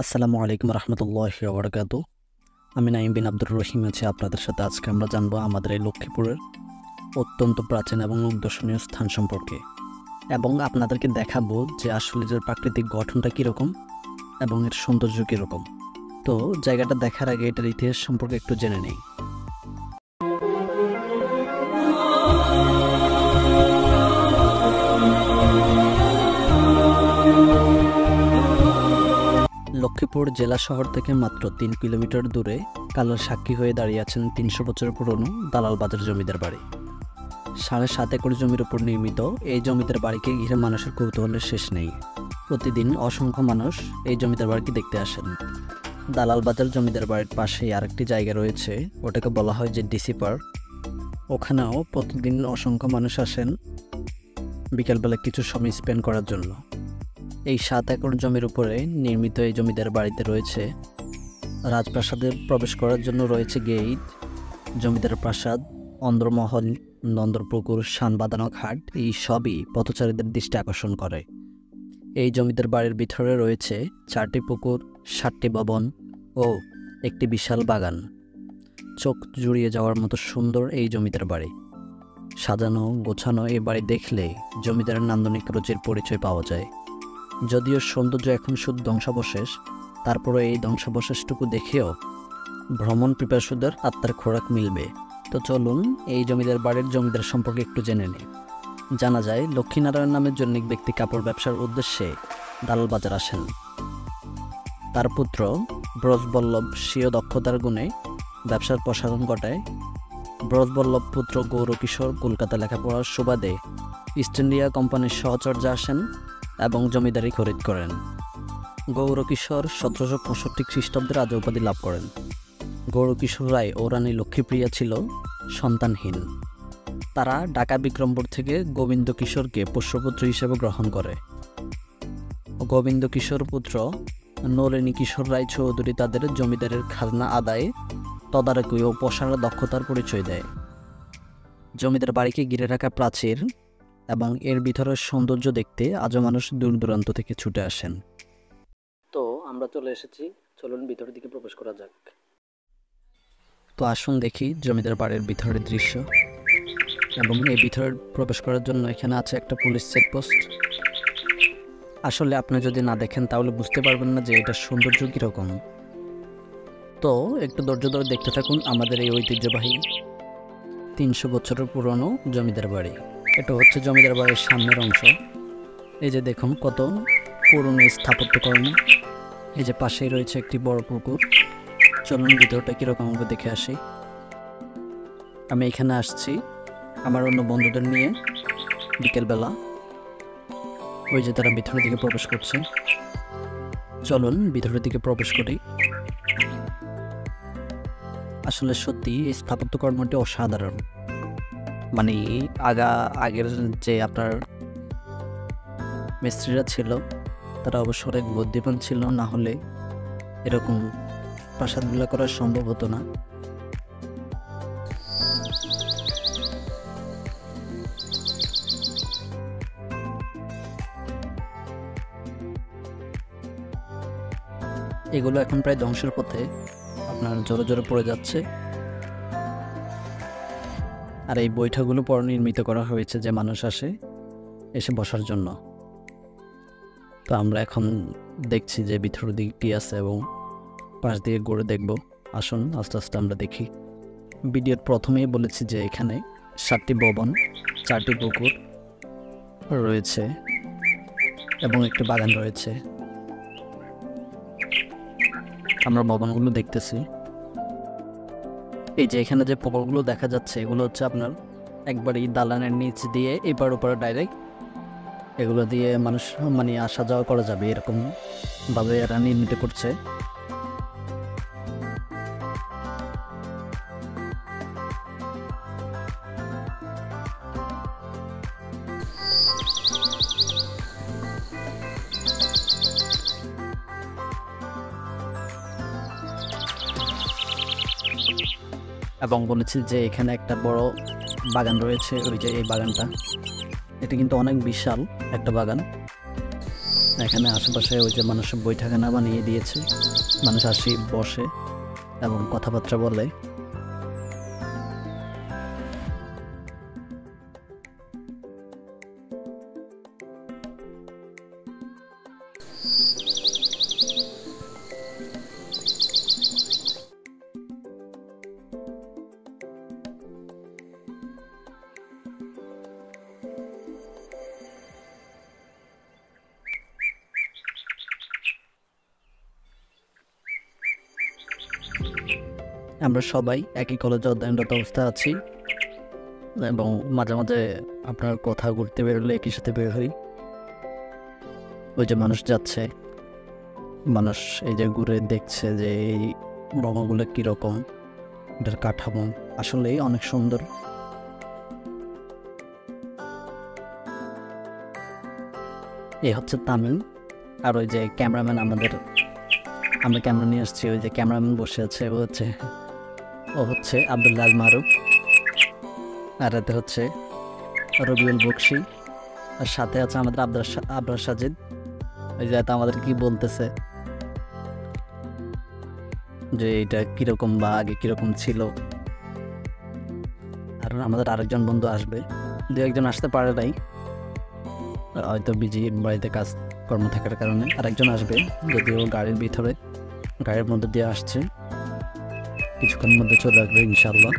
আসসালামু আলাইকুম রহমতুল্লাহি ওয়া বারাকাতুহু। আমি নাঈম বিন আব্দুর রহিম আছি আপনাদের সাথে। আজকে আমরা জানবো আমাদের এই লক্ষ্মীপুরের অত্যন্ত প্রাচীন এবং দর্শনীয় স্থান সম্পর্কে, এবং আপনাদেরকে দেখাবো যে আসলে যে প্রাকৃতিক গঠনটা কীরকম এবং এর সৌন্দর্য কীরকম। তো জায়গাটা দেখার আগে এটার ইতিহাস সম্পর্কে একটু জেনে নেই। লক্ষ্মীপুর জেলা শহর থেকে মাত্র ৩ কিলোমিটার দূরে কালের সাক্ষী হয়ে দাঁড়িয়ে আছেন ৩০০ বছরের পুরনো দালাল বাজার জমিদার বাড়ি। ৭.৫ একর জমির উপর নির্মিত এই জমিদার বাড়িকে ঘিরে মানুষের কৌতূহলের শেষ নেই। প্রতিদিন অসংখ্য মানুষ এই জমিদার বাড়িকে দেখতে আসেন। দালাল বাজার জমিদার বাড়ির পাশেই আরেকটি জায়গা রয়েছে, ওটাকে বলা হয় যে ডিসি পার্ক। ওখানেও প্রতিদিন অসংখ্য মানুষ আসেন বিকেলবেলা কিছু সময় স্পেন্ড করার জন্য। এই ৭ একর জমির উপরে নির্মিত এই জমিদার বাড়িতে রয়েছে রাজপ্রাসাদে প্রবেশ করার জন্য রয়েছে গেট, জমিদার প্রাসাদ, অন্দরমহল, নন্দরপুকুর, শান বাঁধানো ঘাট, এই সবই পথচারীদের দৃষ্টি আকর্ষণ করে। এই জমিদার বাড়ির ভিতরে রয়েছে 4টি পুকুর, 7টি ভবন ও একটি বিশাল বাগান। চোখ জুড়িয়ে যাওয়ার মতো সুন্দর এই জমিদার বাড়ি। সাজানো গোছানো এই বাড়ি দেখলে জমিদারের নান্দনিক রুচির পরিচয় পাওয়া যায়। যদিও সৌন্দর্য এখন শুধু ধ্বংসাবশেষ, তারপরে এই ধ্বংসাবশেষটুকু দেখেও ভ্রমণ পিপাসুদের আত্মার খোরাক মিলবে। তো চলুন এই জমিদার বাড়ির জমিদার সম্পর্কে একটু জেনে নিই। জানা যায় লক্ষ্মীনারায়ণ নামের জন্য এক ব্যক্তি কাপড় ব্যবসার উদ্দেশ্যে দালাল বাজার আসেন। তার পুত্র ব্রজবল্লভ স্বীয় দক্ষতার গুণে ব্যবসার প্রসারণ ঘটায়। ব্রজবল্লভ পুত্র গৌরকিশোর কলকাতা লেখাপড়ার সুবাদে ইস্ট ইন্ডিয়া কোম্পানির সহচর্যা আসেন এবং জমিদারি খরিদ করেন। গৌরকিশোর ১৭৬৫ খ্রিস্টাব্দে রাজা উপাধি লাভ করেন। গৌরকিশোর রায় ও রানী লক্ষ্মীপ্রিয়া ছিল সন্তানহীন। তারা ঢাকা বিক্রমপুর থেকে গোবিন্দ কিশোরকে পোষ্যপুত্র হিসেবে গ্রহণ করে। গোবিন্দ কিশোর পুত্র নলিনী কিশোর রায় চৌধুরী তাদের জমিদারের খাজনা আদায়ে তদারকি ও প্রসারের দক্ষতার পরিচয় দেয়। জমিদার বাড়িকে ঘিরে রাখা প্রাচীর এবং এর ভিতরের সৌন্দর্য দেখতে আজও মানুষ দূর দূরান্ত থেকে ছুটে আসেন। তো আমরা চলে এসেছি, চলুন ভিতরের দিকে প্রবেশ করা যাক। তো আসুন দেখি জমিদার বাড়ির ভিতরের দৃশ্য। এবং এই ভিতরে প্রবেশ করার জন্য এখানে আছে একটা পুলিশ চেকপোস্ট। আসলে আপনি যদি না দেখেন তাহলে বুঝতে পারবেন না যে এটার সৌন্দর্য কীরকম। তো একটু ধৈর্য ধরে দেখতে থাকুন আমাদের এই ঐতিহ্যবাহী ৩০০ বছরের পুরনো জমিদার বাড়ি। এটা হচ্ছে জমিদার বাড়ির সামনের অংশ। এই যে দেখুন কত পুরনো স্থাপত্যকর্ম। এই যে পাশেই রয়েছে একটি বড় পুকুর। চলুন ভিতরটা কীরকম হবে দেখে আসি। আমি এখানে আসছি আমার অন্য বন্ধুদের নিয়ে বিকেলবেলা। ওই যে তারা ভিতরের দিকে প্রবেশ করছে। চলুন ভিতরের দিকে প্রবেশ করি। আসলে সত্যি এই স্থাপত্যকর্মটি অসাধারণ। মানে আগের যে আপনার মিস্ত্রিরা ছিল তারা অবশ্য অনেক বুদ্ধিমান ছিল, না হলে এরকম প্রাসাদগুলো করা সম্ভব হতো না। এগুলো এখন প্রায় ধ্বংসের পথে, আপনার জোরে জোরে পড়ে যাচ্ছে। আর এই বৈঠাগুলো পরে নির্মিত করা হয়েছে যে মানুষ এসে বসার জন্য। তো আমরা এখন দেখছি যে ভিতরের দিকে কী আছে এবং পাশ দিয়ে ঘুরে দেখব। আসুন আস্তে আস্তে আমরা দেখি। ভিডিওর প্রথমেই বলেছি যে এখানে 7টি ভবন, 4টি পুকুর রয়েছে এবং একটি বাগান রয়েছে। আমরা ভবনগুলো দেখতেছি। এই যে এখানে যে পুকুরগুলো দেখা যাচ্ছে এগুলো হচ্ছে আপনার একবারই দালানের নিচ দিয়ে এপার ওপারে ডাইরেক্ট, এগুলো দিয়ে মানুষ মানে আসা যাওয়া করা যাবে এরকম ভাবে এরা নির্মিত করছে। এবং বলেছি যে এখানে একটা বড় বাগান রয়েছে। ওই যে এই বাগানটা, এটা কিন্তু অনেক বিশাল একটা বাগান। এখানে আশেপাশে ওই যে মানুষ বৈঠকখানা বানিয়ে দিয়েছে, মানুষ আসি বসে এবং কথাবার্তা বলে। আমরা সবাই একই কলেজে অধ্যয়নরত অবস্থায় আছি এবং মাঝে মাঝে আপনার কোথাও ঘুরতে বেরোলে একই সাথে বের হই। ওই যে মানুষ যাচ্ছে, মানুষ এই যে ঘুরে দেখছে যে এই রঙগুলো কীরকম, এটার কাঠামো আসলেই অনেক সুন্দর। এ হচ্ছে তামিম, আর ওই যে ক্যামেরাম্যান আমরা ক্যামেরা নিয়ে আসছি, ওই যে ক্যামেরাম্যান বসে আছে ও হচ্ছে আব্দুল্লাহ আল মারুফ, আর এতে হচ্ছে রবিউল বকশি, আর সাথে আছে আমাদের আবরার সাজিদ। ওই যে এত আমাদের কি বলতেছে যে এটা কিরকম বা আগে কিরকম ছিল। আর আমাদের আরেকজন বন্ধু আসবে, দু একজন আসতে পারে নাই, হয়তো বিজি বাড়িতে কাজ কর্ম থাকার কারণে। আরেকজন আসবে, যদিও গাড়ির মধ্যে দিয়ে আসছে, কিছুক্ষণের মধ্যে চলে আসবে ইনশাল্লাহ।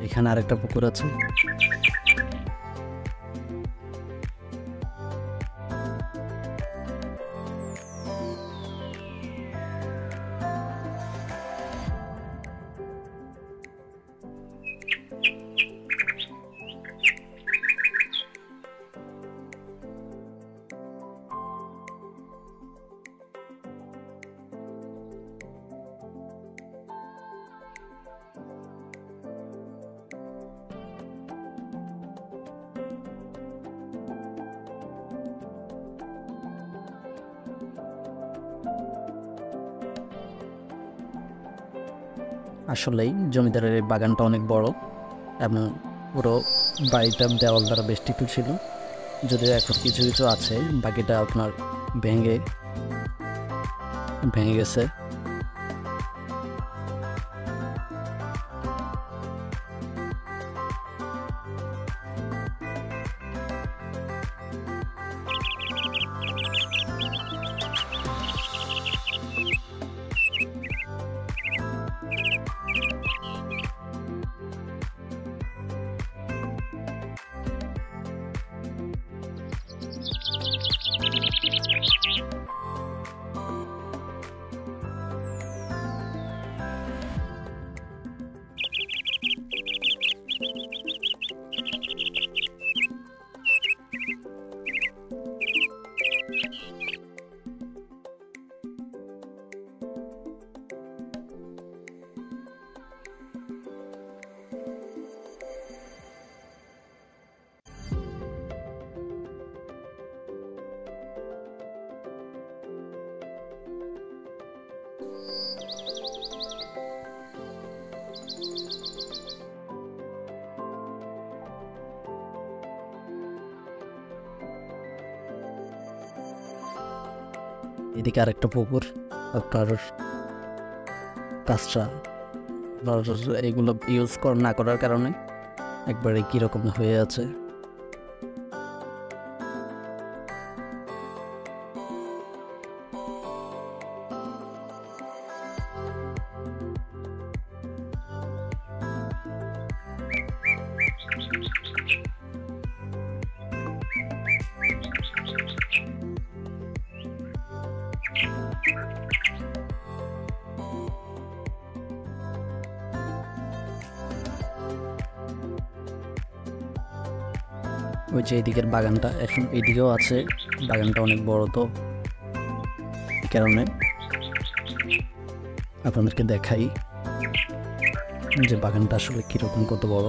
এখানে আরেকটা পুকুর আছে। আসলেই জমিদারের এই বাগানটা অনেক বড় এবং পুরো বাড়িটার দেওয়াল দ্বারা বেষ্টিত ছিল, যদিও এখন কিছু কিছু আছে, বাকিটা আপনার ভেঙে ভেঙে গেছে। এদিকে আরেকটা পুকুর, আপনার কাঁচরা এগুলো ইউজ না করার কারণে একবারে কীরকম হয়ে আছে। ওই যে এদিকের বাগানটা, এখন এদিকেও আছে, বাগানটা অনেক বড়, তো এই কারণে আপনাদেরকে দেখাই যে বাগানটা আসলে কীরকম, কত বড়।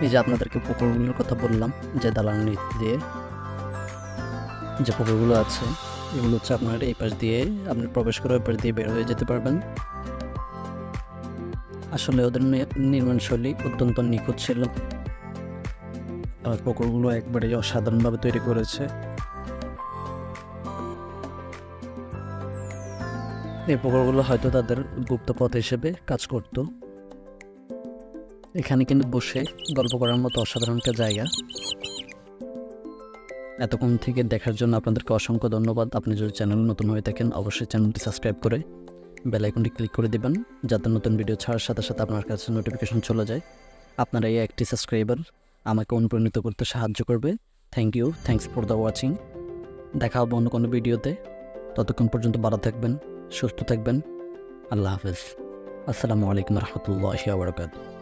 এই যে আপনাদেরকে পুকুরগুলোর কথা বললাম, যে দালান নিচ দিয়ে যে পুকুরগুলো আছে, এগুলো হচ্ছে আপনার এই পাশ দিয়ে আপনি প্রবেশ করে ওই পাশ দিয়ে বের হয়ে যেতে পারবেন। আসলে ওদের নির্মাণ শৈলী অত্যন্ত নিখুঁত ছিল। আর পুকুরগুলো একবারে অসাধারণভাবে তৈরি করেছে। এই পুকুরগুলো হয়তো তাদের গুপ্তপথ হিসেবে কাজ করত। এখানে কিন্তু বসে গল্প করার মতো অসাধারণ একটা জায়গা। এতক্ষণ থেকে দেখার জন্য আপনাদেরকে অসংখ্য ধন্যবাদ। আপনি যদি চ্যানেল নতুন হয়ে থাকেন অবশ্যই চ্যানেলটি সাবস্ক্রাইব করে বেল আইকনটি ক্লিক করে দিবেন, যাতে নতুন ভিডিও ছাড়ার সাথে সাথে আপনার কাছে নোটিফিকেশন চলে যায়। আপনার এই একটি সাবস্ক্রাইবার আমাকে অনুপ্রাণিত করতে সাহায্য করবে। Thanks for the watching. দেখা হবে অন্য কোনো ভিডিওতে। ততক্ষণ পর্যন্ত ভালো থাকবেন, সুস্থ থাকবেন। আল্লাহ হাফেজ। আসসালামু আলাইকুম রহমতুল্লাহি ওয়া বারাকাতুহু।